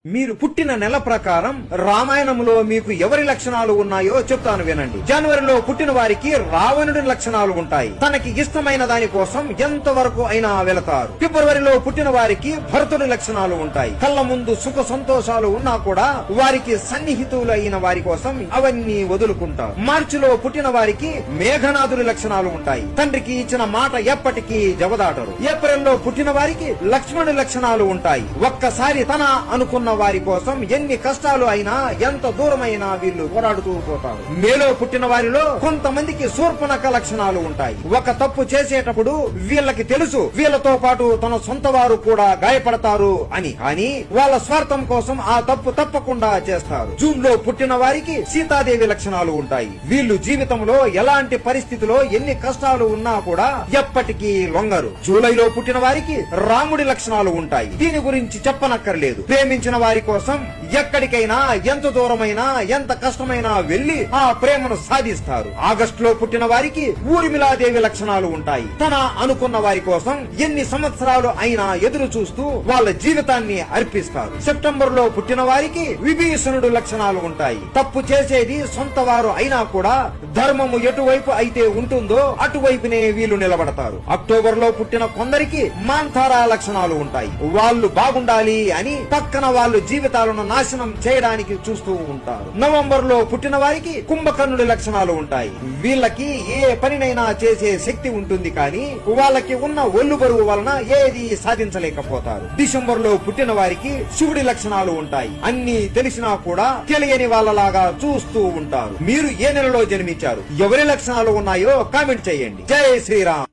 మీరు పుట్టిన నెల ప్రకారం రామాయణంలో మీకు ఎవరి లక్షణాలు ఉన్నాయో చెప్తాను వినండి. జనవరిలో పుట్టిన వారికి రావణుడి లక్షణాలు ఉంటాయి. తనకి ఇష్టమైన దాని కోసం ఎంత వరకు అయినా వెళతారు. ఫిబ్రవరిలో పుట్టిన వారికి భరతుడి లక్షణాలు ఉంటాయి. కళ్ళ ముందు సుఖ సంతోషాలు ఉన్నా కూడా వారికి సన్నిహితులు అయిన వారి కోసం అవన్నీ వదులుకుంటారు. మార్చిలో పుట్టిన వారికి మేఘనాథుడి లక్షణాలు ఉంటాయి. తండ్రికి ఇచ్చిన మాట ఎప్పటికీ జవదాటరు. ఏప్రిల్లో పుట్టిన వారికి లక్ష్మణుడి లక్షణాలు ఉంటాయి. ఒక్కసారి తన అనుకున్న వారి కోసం ఎన్ని కష్టాలు అయినా ఎంత దూరమైనా వీళ్ళు పోరాడుతూ పోతారు. మేలో పుట్టిన వారిలో కొంతమందికి శూర్పణఖ లక్షణాలు ఉంటాయి. ఒక తప్పు చేసేటప్పుడు వీళ్ళకి తెలుసు వీళ్ళతో పాటు తన సొంత వారు కూడా గాయపడతారు అని, కానీ వాళ్ళ స్వార్థం కోసం ఆ తప్పు తప్పకుండా చేస్తారు. జూన్ లో పుట్టిన వారికి సీతాదేవి లక్షణాలు ఉంటాయి. వీళ్ళు జీవితంలో ఎలాంటి పరిస్థితిలో ఎన్ని కష్టాలు ఉన్నా కూడా ఎప్పటికీ లొంగరు. జూలైలో పుట్టిన వారికి రాముడి లక్షణాలు ఉంటాయి. దీని గురించి చెప్పనక్కర్లేదు. ప్రేమించిన వారి కోసం ఎక్కడికైనా ఎంత దూరమైనా ఎంత కష్టమైనా వెళ్లి ఆ ప్రేమను సాధిస్తారు. ఆగస్టులో పుట్టిన వారికి ఊర్మిళాదేవి లక్షణాలు ఉంటాయి. తన అనుకున్న వారి కోసం ఎన్ని సంవత్సరాలు అయినా ఎదురు చూస్తూ వాళ్ళ జీవితాన్ని అర్పిస్తారు. సెప్టెంబర్ లో పుట్టిన వారికి విభీషణుడు లక్షణాలు ఉంటాయి. తప్పు చేసేది సొంత వారు అయినా కూడా ధర్మము ఎటువైపు అయితే ఉంటుందో అటువైపునే వీళ్ళు నిలబడతారు. అక్టోబర్ లో పుట్టిన కొందరికి మాంథారా లక్షణాలు ఉంటాయి. వాళ్ళు బాగుండాలి అని పక్కన వాళ్ళు జీవితాలను నాశనం చేయడానికి చూస్తూ ఉంటారు. నవంబర్ లో పుట్టిన వారికి కుంభకర్ణుడి లక్షణాలు ఉంటాయి. వీళ్ళకి ఏ పనినైనా చేసే శక్తి ఉంటుంది, కానీ వాళ్ళకి ఉన్న ఒళ్ళు బరువు వలన ఏది సాధించలేకపోతారు. డిసెంబర్ లో పుట్టిన వారికి శివుడి లక్షణాలు ఉంటాయి. అన్ని తెలిసినా కూడా తెలియని వాళ్ళలాగా చూస్తూ ఉంటారు. మీరు ఏ నెలలో జన్మించారు, ఎవరి లక్షణాలు ఉన్నాయో కామెంట్ చేయండి. జై శ్రీరామ్.